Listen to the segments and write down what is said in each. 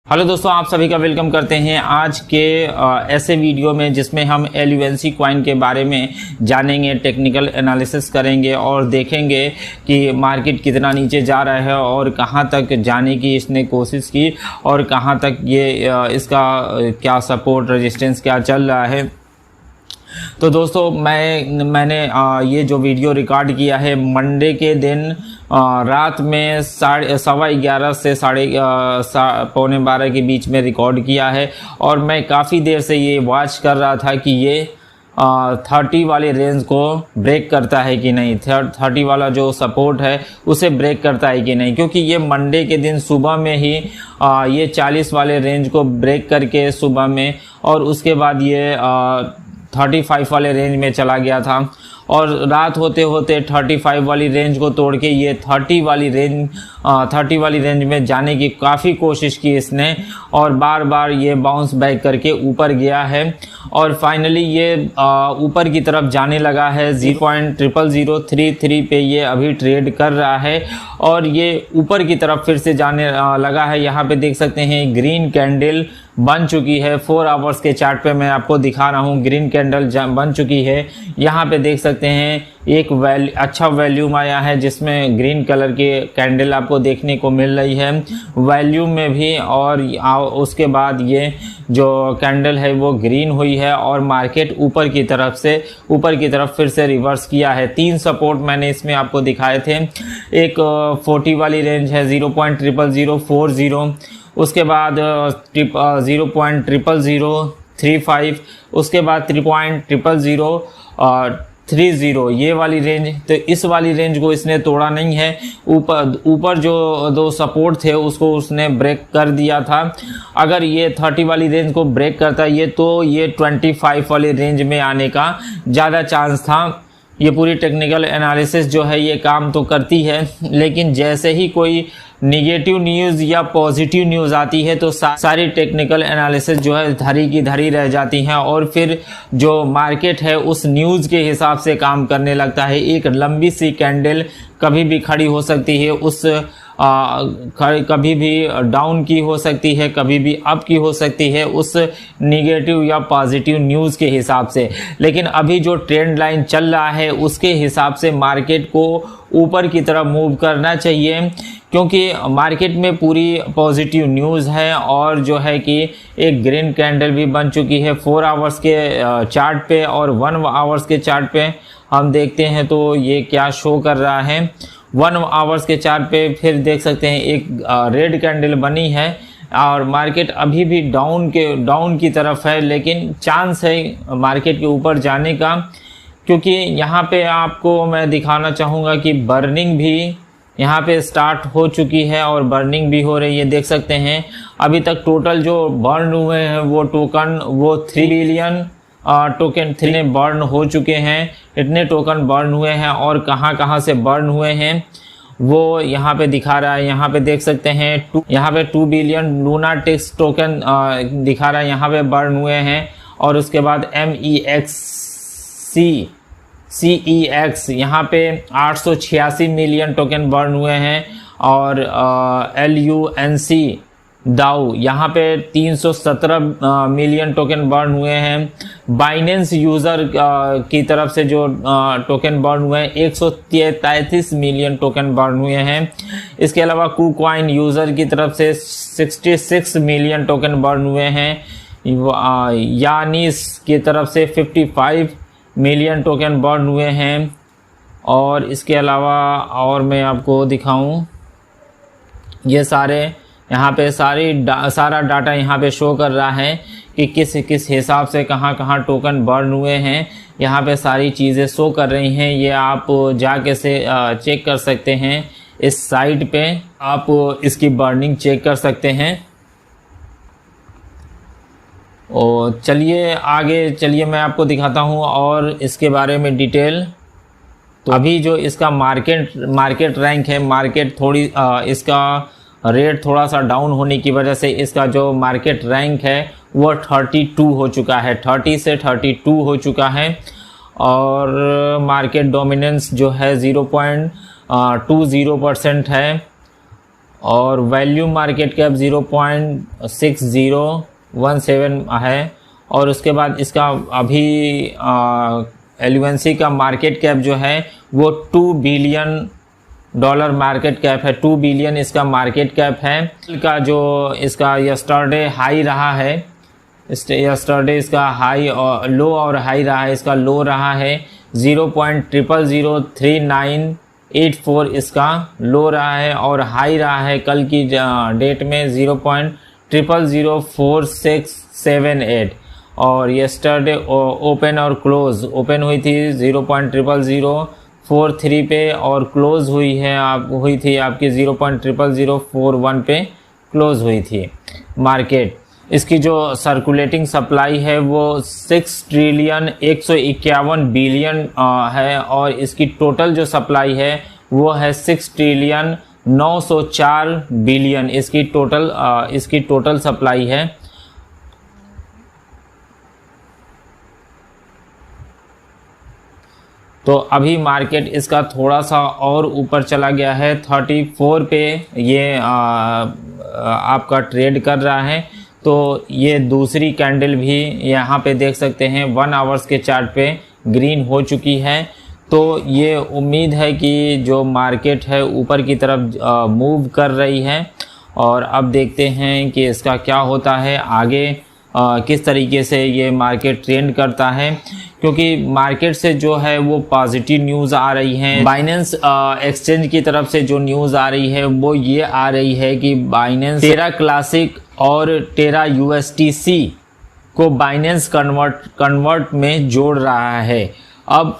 Hello दोस्तों, आप सभी का वेलकम करते हैं आज के ऐसे वीडियो में जिसमें हम LUNC कॉइन के बारे में जानेंगे, टेक्निकल एनालिसिस करेंगे और देखेंगे कि मार्केट कितना नीचे जा रहा है और कहां तक जाने की इसने कोशिश की और कहां तक ये इसका क्या सपोर्ट रेजिस्टेंस क्या चल रहा है। तो दोस्तों मैंने ये जो वीडियो रिकॉर्ड किया है मंडे के दिन रात में 11:15 से 11:45 के बीच में रिकॉर्ड किया है और मैं काफ़ी देर से ये वॉच कर रहा था कि ये 30 वाले रेंज को ब्रेक करता है कि नहीं, 30 वाला जो सपोर्ट है उसे ब्रेक करता है कि नहीं, क्योंकि ये मंडे के दिन सुबह में ही ये 40 वाले रेंज को ब्रेक करके सुबह में और उसके बाद ये 35 वाले रेंज में चला गया था और रात होते होते 35 वाली रेंज को तोड़ के ये 30 वाली रेंज में जाने की काफ़ी कोशिश की इसने और बार बार ये बाउंस बैक करके ऊपर गया है और फाइनली ये ऊपर की तरफ जाने लगा है। 0.0033 पे ये अभी ट्रेड कर रहा है और ये ऊपर की तरफ फिर से जाने लगा है। यहाँ पे देख सकते हैं ग्रीन कैंडल बन चुकी है। 4 आवर्स के चार्ट पे मैं आपको दिखा रहा हूँ, ग्रीन कैंडल बन चुकी है। यहाँ पे देख सकते हैं एक अच्छा वॉल्यूम आया है जिसमें ग्रीन कलर के कैंडल आपको देखने को मिल रही है वॉल्यूम में भी, और उसके बाद ये जो कैंडल है वो ग्रीन हुई है और मार्केट ऊपर की तरफ फिर से रिवर्स किया है। 3 सपोर्ट मैंने इसमें आपको दिखाए थे। एक 40 वाली रेंज है 0.0040, उसके बाद 0.0035, उसके बाद 3.0030 ये वाली रेंज। तो इस वाली रेंज को इसने तोड़ा नहीं है। ऊपर जो 2 सपोर्ट थे उसको उसने ब्रेक कर दिया था। अगर ये 30 वाली रेंज को ब्रेक करता ये तो ये 25 वाली रेंज में आने का ज़्यादा चांस था। ये पूरी टेक्निकल एनालिसिस जो है ये काम तो करती है, लेकिन जैसे ही कोई निगेटिव न्यूज़ या पॉजिटिव न्यूज़ आती है तो सारी टेक्निकल एनालिसिस जो है धरी की धरी रह जाती हैं और फिर जो मार्केट है उस न्यूज़ के हिसाब से काम करने लगता है। एक लंबी सी कैंडल कभी भी खड़ी हो सकती है, कभी भी डाउन की हो सकती है, कभी भी अप की हो सकती है उस निगेटिव या पॉजिटिव न्यूज़ के हिसाब से। लेकिन अभी जो ट्रेंड लाइन चल रहा है उसके हिसाब से मार्केट को ऊपर की तरफ मूव करना चाहिए, क्योंकि मार्केट में पूरी पॉजिटिव न्यूज़ है और जो है कि एक ग्रीन कैंडल भी बन चुकी है 4 आवर्स के चार्ट पे और 1 आवर्स के चार्ट पे हम देखते हैं तो ये क्या शो कर रहा है। 1 आवर्स के चार्ट पे फिर देख सकते हैं एक रेड कैंडल बनी है और मार्केट अभी भी डाउन की तरफ है, लेकिन चांस है मार्केट के ऊपर जाने का, क्योंकि यहाँ पे आपको मैं दिखाना चाहूँगा कि बर्निंग भी यहाँ पे स्टार्ट हो चुकी है और बर्निंग भी हो रही है। देख सकते हैं अभी तक टोटल जो बर्न हुए हैं वो 3 बिलियन टोकन 3 बर्न हो चुके हैं। इतने टोकन बर्न हुए हैं और कहाँ से बर्न हुए हैं वो यहाँ पे दिखा रहा है। यहाँ पे देख सकते हैं यहाँ पे 2 बिलियन लूनाटिक्स टोकन दिखा रहा है, यहाँ पे बर्न हुए हैं। और उसके बाद CEX यहाँ पे 886 मिलियन टोकन बर्न हुए हैं और LUNC डाउ यहाँ पे 317 मिलियन टोकन बर्न हुए हैं। बाइनेंस यूज़र की तरफ से जो टोकन बर्न हुए हैं 133 मिलियन टोकन बर्न हुए हैं। इसके अलावा KuCoin यूज़र की तरफ से 66 मिलियन टोकन बर्न हुए हैं। यानीस की तरफ से 55 मिलियन टोकन बर्न हुए हैं। और इसके अलावा और मैं आपको दिखाऊं, ये सारे यहाँ पे सारा डाटा यहाँ पे शो कर रहा है कि किस हिसाब से कहाँ टोकन बर्न हुए हैं। यहाँ पे सारी चीज़ें शो कर रही हैं। ये आप जाके से चेक कर सकते हैं, इस साइट पे आप इसकी बर्निंग चेक कर सकते हैं। और चलिए मैं आपको दिखाता हूँ और इसके बारे में डिटेल। तो अभी जो इसका मार्केट रैंक है, इसका रेट थोड़ा सा डाउन होने की वजह से इसका जो मार्केट रैंक है वो 32 हो चुका है, 30 से 32 हो चुका है। और मार्केट डोमिनेंस जो है 0.20% है। और वैल्यू मार्केट कैप 0.6017 है। और उसके बाद इसका अभी एलयूएनसी का मार्केट कैप जो है वो $2 बिलियन मार्केट कैप है। 2 बिलियन इसका मार्केट कैप है। का जो इसका यस्टरडे हाई रहा है, यस्टरडे इसका हाई और लो और हाई रहा है। इसका लो रहा है 0.003984 इसका लो रहा है, और हाई रहा है कल की डेट में 0.000467 और यस्टरडे ओपन और क्लोज ओपन हुई थी 0.0043 पे और क्लोज हुई थी आपकी 0.0041 पे क्लोज हुई थी मार्केट। इसकी जो सर्कुलेटिंग सप्लाई है वो 6,151 बिलियन है, और इसकी टोटल जो सप्लाई है वो है 6,904 बिलियन इसकी टोटल सप्लाई है। तो अभी मार्केट इसका थोड़ा सा और ऊपर चला गया है, 34 पे ये आपका ट्रेड कर रहा है। तो ये दूसरी कैंडल भी यहाँ पे देख सकते हैं 1 आवर्स के चार्ट पे ग्रीन हो चुकी है। तो ये उम्मीद है कि जो मार्केट है ऊपर की तरफ मूव कर रही है, और अब देखते हैं कि इसका क्या होता है आगे, किस तरीके से ये मार्केट ट्रेंड करता है, क्योंकि मार्केट से जो है वो पॉजिटिव न्यूज़ आ रही हैं। बाइनेंस एक्सचेंज की तरफ से जो न्यूज़ आ रही है वो ये आ रही है कि बाइनेंस टेरा क्लासिक और टेरा USTC को बाइनेंस कन्वर्ट में जोड़ रहा है। अब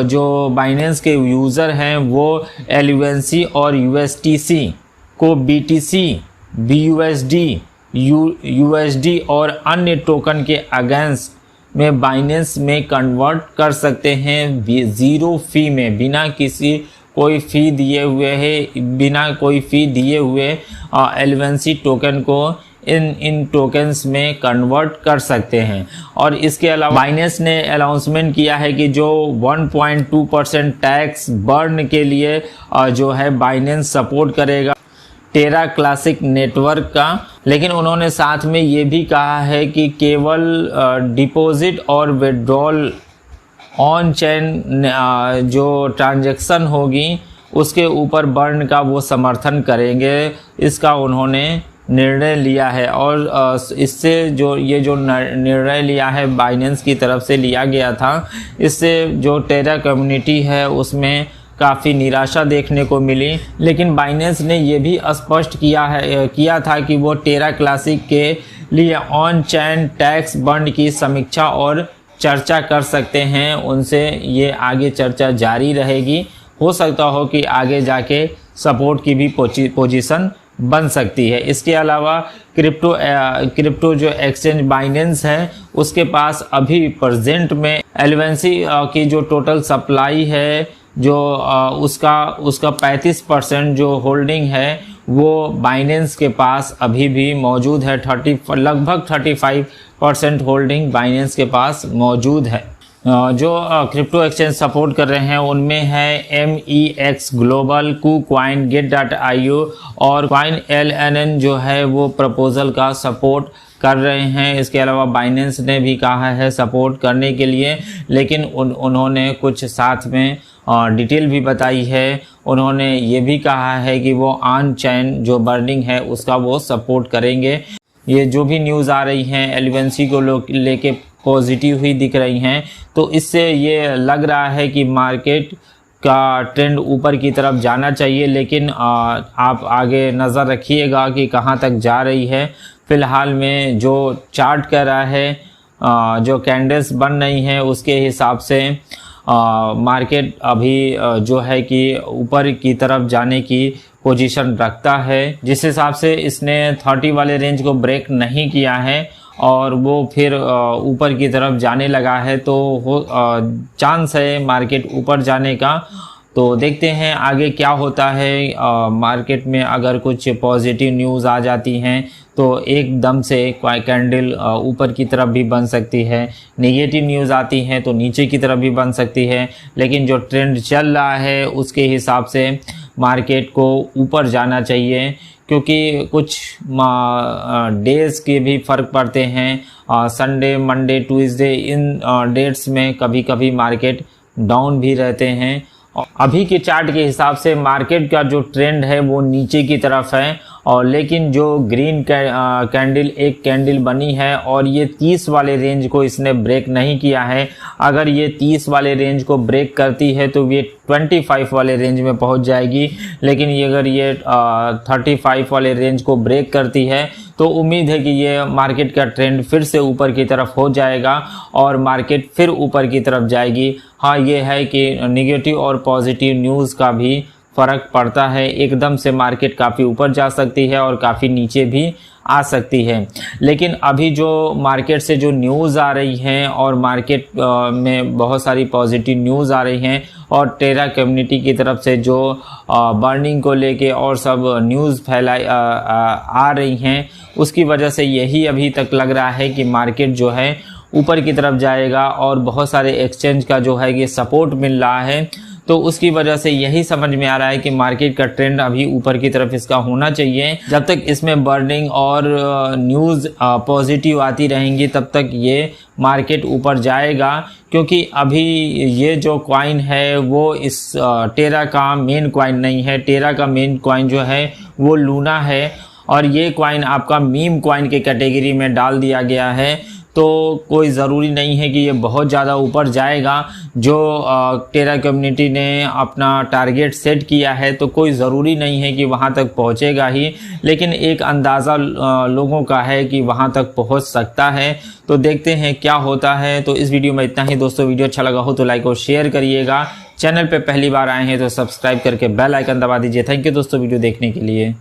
जो बाइनेंस के यूज़र हैं वो एलयूएनसी और USTC को BTC, BUSD, USD और अन्य टोकन के अगेंस्ट में बाइनेंस में कन्वर्ट कर सकते हैं ज़ीरो फी में, बिना कोई फ़ी दिए हुए एलयूएनसी टोकन को इन टोकन्स में कन्वर्ट कर सकते हैं। और इसके अलावा बाइनेंस ने अनाउंसमेंट किया है कि जो 1.2% टैक्स बर्न के लिए जो है बाइनेंस सपोर्ट करेगा टेरा क्लासिक नेटवर्क का। लेकिन उन्होंने साथ में ये भी कहा है कि केवल डिपॉजिट और विड्रॉल ऑन चेन जो ट्रांजैक्शन होगी उसके ऊपर बर्न का वो समर्थन करेंगे, इसका उन्होंने निर्णय लिया है। और इससे जो निर्णय लिया है बाइनेंस की तरफ से लिया गया था, इससे जो टेरा कम्युनिटी है उसमें काफ़ी निराशा देखने को मिली। लेकिन बाइनेंस ने ये भी स्पष्ट किया था कि वो टेरा क्लासिक के लिए ऑन चेन टैक्स बर्न की समीक्षा और चर्चा कर सकते हैं। उनसे ये आगे चर्चा जारी रहेगी। हो सकता हो कि आगे जाके सपोर्ट की भी पोजीशन बन सकती है। इसके अलावा क्रिप्टो जो एक्सचेंज बाइनेंस है उसके पास अभी प्रेजेंट में एलयूएनसी की जो टोटल सप्लाई है जो उसका 35% जो होल्डिंग है वो बाइनेंस के पास अभी भी मौजूद है। लगभग 35% होल्डिंग बाइनेंस के पास मौजूद है। जो क्रिप्टो एक्सचेंज सपोर्ट कर रहे हैं उनमें है MEX ग्लोबल, KuCoin, Get.io और CoinLNN जो है वो प्रपोजल का सपोर्ट कर रहे हैं। इसके अलावा बाइनेंस ने भी कहा है सपोर्ट करने के लिए, लेकिन उन्होंने कुछ साथ में डिटेल भी बताई है। उन्होंने ये भी कहा है कि वो ऑन चेन जो बर्निंग है उसका वो सपोर्ट करेंगे। ये जो भी न्यूज़ आ रही हैं एलयूएनसी को लेके पॉजिटिव ही दिख रही हैं, तो इससे ये लग रहा है कि मार्केट का ट्रेंड ऊपर की तरफ जाना चाहिए। लेकिन आप आगे नज़र रखिएगा कि कहाँ तक जा रही है। फ़िलहाल में जो चार्ट कह रहा है, जो कैंडल्स बन रही हैं उसके हिसाब से मार्केट अभी जो है कि ऊपर की तरफ जाने की पोजीशन रखता है। जिस हिसाब से इसने 30 वाले रेंज को ब्रेक नहीं किया है और वो फिर ऊपर की तरफ जाने लगा है, तो चांस है मार्केट ऊपर जाने का। तो देखते हैं आगे क्या होता है। मार्केट में अगर कुछ पॉजिटिव न्यूज़ आ जाती हैं तो एकदम से कैंडल ऊपर की तरफ भी बन सकती है, नेगेटिव न्यूज़ आती हैं तो नीचे की तरफ भी बन सकती है। लेकिन जो ट्रेंड चल रहा है उसके हिसाब से मार्केट को ऊपर जाना चाहिए, क्योंकि कुछ डेज़ के भी फ़र्क पड़ते हैं। संडे, मंडे, ट्यूसडे, इन डेट्स में कभी कभी मार्केट डाउन भी रहते हैं। अभी के चार्ट के हिसाब से मार्केट का जो ट्रेंड है वो नीचे की तरफ है, और लेकिन जो ग्रीन कैंडल एक कैंडल बनी है और ये 30 वाले रेंज को इसने ब्रेक नहीं किया है। अगर ये 30 वाले रेंज को ब्रेक करती है तो ये 25 वाले रेंज में पहुंच जाएगी, लेकिन ये अगर ये 35 वाले रेंज को ब्रेक करती है तो उम्मीद है कि ये मार्केट का ट्रेंड फिर से ऊपर की तरफ हो जाएगा और मार्केट फिर ऊपर की तरफ जाएगी। हाँ, ये है कि नेगेटिव और पॉजिटिव न्यूज़ का भी फ़र्क पड़ता है। एकदम से मार्केट काफ़ी ऊपर जा सकती है और काफ़ी नीचे भी आ सकती है। लेकिन अभी जो मार्केट से जो न्यूज़ आ रही हैं और मार्केट में बहुत सारी पॉजिटिव न्यूज़ आ रही हैं, और टेरा कम्युनिटी की तरफ से जो बर्निंग को लेके और सब न्यूज़ आ रही हैं, उसकी वजह से यही अभी तक लग रहा है कि मार्केट जो है ऊपर की तरफ जाएगा। और बहुत सारे एक्सचेंज का जो है ये सपोर्ट मिल रहा है, तो उसकी वजह से यही समझ में आ रहा है कि मार्केट का ट्रेंड अभी ऊपर की तरफ इसका होना चाहिए। जब तक इसमें बर्निंग और न्यूज़ पॉजिटिव आती रहेंगी तब तक ये मार्केट ऊपर जाएगा, क्योंकि अभी ये जो कॉइन है वो इस टेरा का मेन कॉइन नहीं है। टेरा का मेन कॉइन जो है वो लूना है, और ये कॉइन आपका मीम कॉइन के कैटेगरी में डाल दिया गया है। तो कोई ज़रूरी नहीं है कि ये बहुत ज़्यादा ऊपर जाएगा। जो टेरा कम्युनिटी ने अपना टारगेट सेट किया है तो कोई ज़रूरी नहीं है कि वहाँ तक पहुँचेगा ही, लेकिन एक अंदाज़ा लोगों का है कि वहाँ तक पहुँच सकता है। तो देखते हैं क्या होता है। तो इस वीडियो में इतना ही दोस्तों। वीडियो अच्छा लगा हो तो लाइक और शेयर करिएगा। चैनल पे पहली बार आए हैं तो सब्सक्राइब करके बेल आइकन दबा दीजिए। थैंक यू दोस्तों वीडियो देखने के लिए।